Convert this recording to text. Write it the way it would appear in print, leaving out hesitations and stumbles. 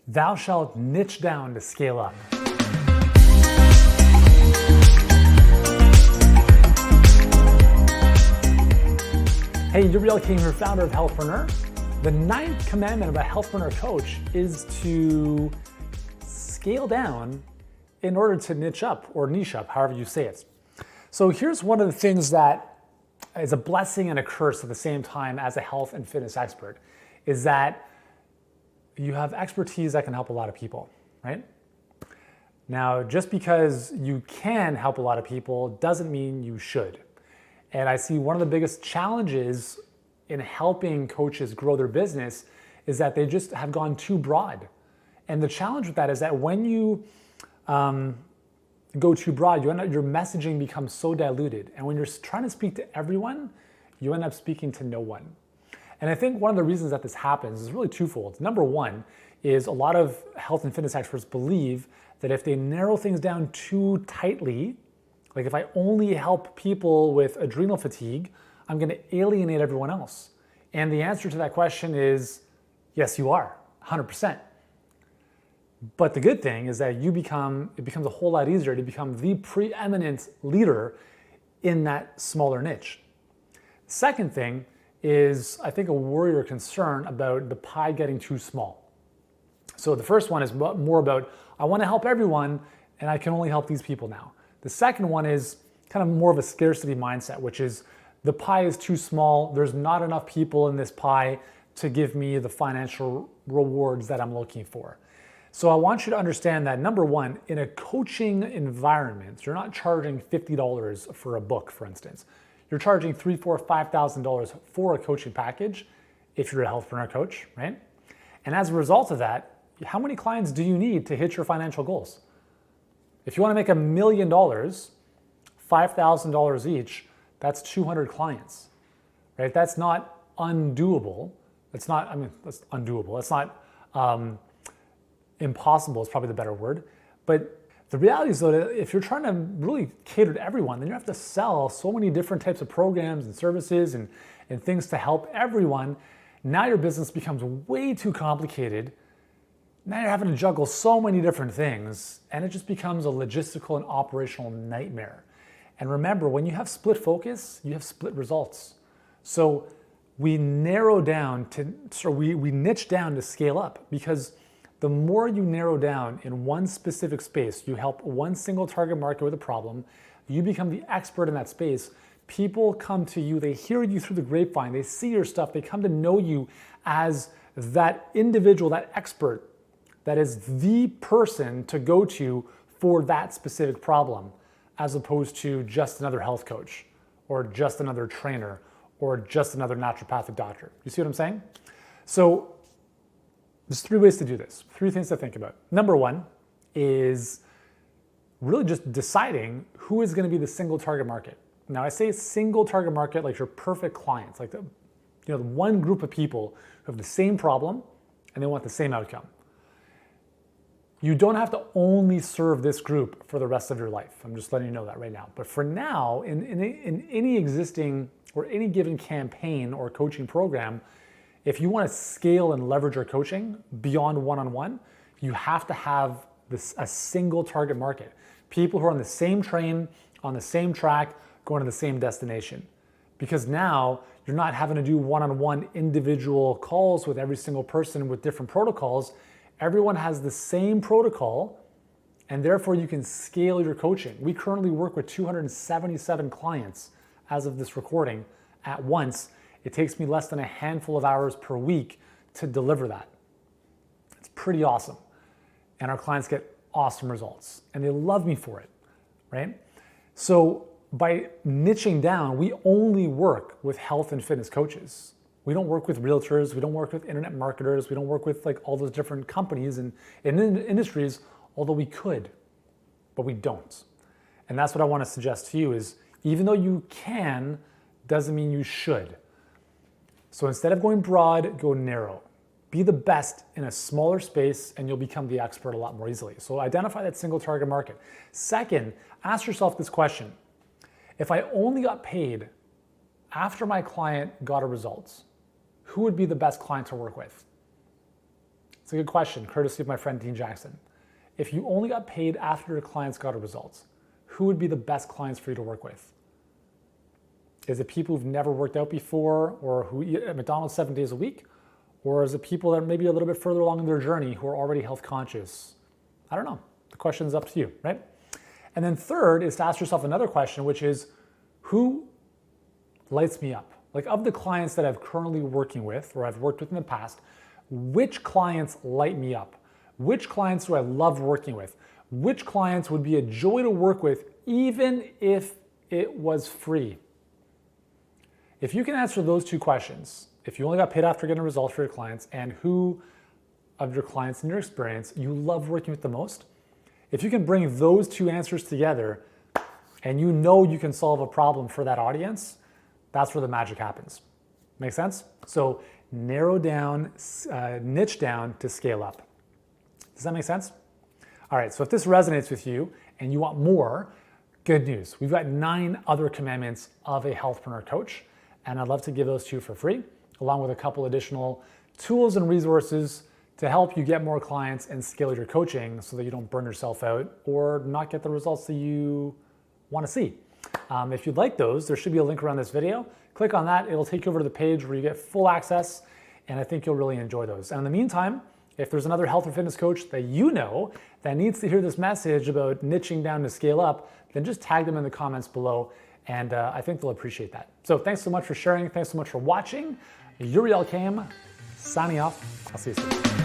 Thou shalt niche down to scale up. Hey, Yuri, Elkaim here, founder of Healthpreneur. The 9th commandment of a Healthpreneur coach is to scale down in order to niche up, or niche up, however you say it. So here's one of the things that is a blessing and a curse at the same time as a health and fitness expert, is that you have expertise that can help a lot of people, right? Now, just because you can help a lot of people doesn't mean you should. And I see one of the biggest challenges in helping coaches grow their business is that they just have gone too broad. And the challenge with that is that when you go too broad, your messaging becomes so diluted. And when you're trying to speak to everyone, you end up speaking to no one. And I think one of the reasons that this happens is really twofold. Number one is a lot of health and fitness experts believe that if they narrow things down too tightly, like if I only help people with adrenal fatigue, I'm going to alienate everyone else. And the answer to that question is, yes, you are, 100%. But the good thing is that it becomes a whole lot easier to become the preeminent leader in that smaller niche. Second thing is, I think, a worry or concern about the pie getting too small. So the first one is more about, I want to help everyone and I can only help these people now. The second one is kind of more of a scarcity mindset, which is the pie is too small. There's not enough people in this pie to give me the financial rewards that I'm looking for. So I want you to understand that, number one, in a coaching environment, you're not charging $50 for a book, for instance. You're charging $3,000, $4,000, $5,000 for a coaching package if you're a Healthpreneur coach, right? And as a result of that, how many clients do you need to hit your financial goals? If you want to make $1 million, $5,000 each, that's 200 clients, right? That's not undoable. That's undoable. It's not impossible is probably the better word. But the reality is, though, that if you're trying to really cater to everyone, then you have to sell so many different types of programs and services and things to help everyone. Now your business becomes way too complicated. Now you're having to juggle so many different things, and it just becomes a logistical and operational nightmare. And remember, when you have split focus, you have split results. So we narrow down we niche down to scale up, because the more you narrow down in one specific space, you help one single target market with a problem, you become the expert in that space. People come to you, they hear you through the grapevine, they see your stuff, they come to know you as that individual, that expert, that is the person to go to for that specific problem, as opposed to just another health coach or just another trainer or just another naturopathic doctor. You see what I'm saying? So there's 3 ways to do this, 3 things to think about. Number one is really just deciding who is going to be the single target market. Now, I say single target market like your perfect clients, like the one group of people who have the same problem and they want the same outcome. You don't have to only serve this group for the rest of your life. I'm just letting you know that right now. But for now, in any existing or any given campaign or coaching program, if you want to scale and leverage your coaching beyond one-on-one, you have to have a single target market. People who are on the same train, on the same track, going to the same destination. Because now you're not having to do one-on-one individual calls with every single person with different protocols. Everyone has the same protocol, and therefore you can scale your coaching. We currently work with 277 clients as of this recording at once. It takes me less than a handful of hours per week to deliver that. It's pretty awesome. And our clients get awesome results, and they love me for it, right? So by niching down, we only work with health and fitness coaches. We don't work with realtors, we don't work with internet marketers, we don't work with like all those different companies and industries, although we could, but we don't. And that's what I want to suggest to you is, even though you can, doesn't mean you should. So instead of going broad, go narrow. Be the best in a smaller space and you'll become the expert a lot more easily. So identify that single target market. Second, ask yourself this question. If I only got paid after my client got a results, who would be the best client to work with? It's a good question, courtesy of my friend Dean Jackson. If you only got paid after your clients got a result, who would be the best clients for you to work with? Is it people who've never worked out before or who eat at McDonald's 7 days a week? Or is it people that are maybe a little bit further along in their journey who are already health conscious? I don't know. The question is up to you, right? And then third is to ask yourself another question, which is, who lights me up? Like, of the clients that I'm currently working with or I've worked with in the past, which clients light me up? Which clients do I love working with? Which clients would be a joy to work with even if it was free? If you can answer those two questions, if you only got paid after getting a result for your clients, and who of your clients in your experience you love working with the most, if you can bring those two answers together and you know you can solve a problem for that audience, that's where the magic happens. Make sense? So narrow down, niche down to scale up. Does that make sense? All right, so if this resonates with you and you want more, good news. We've got 9 other commandments of a healthpreneur coach, and I'd love to give those to you for free, along with a couple additional tools and resources to help you get more clients and scale your coaching so that you don't burn yourself out or not get the results that you want to see. If you'd like those, there should be a link around this video. Click on that. It'll take you over to the page where you get full access, and I think you'll really enjoy those. And in the meantime, if there's another health or fitness coach that you know that needs to hear this message about niching down to scale up, then just tag them in the comments below, and I think they'll appreciate that. So thanks so much for sharing. Thanks so much for watching. Yuri Elkaim, signing off. I'll see you soon.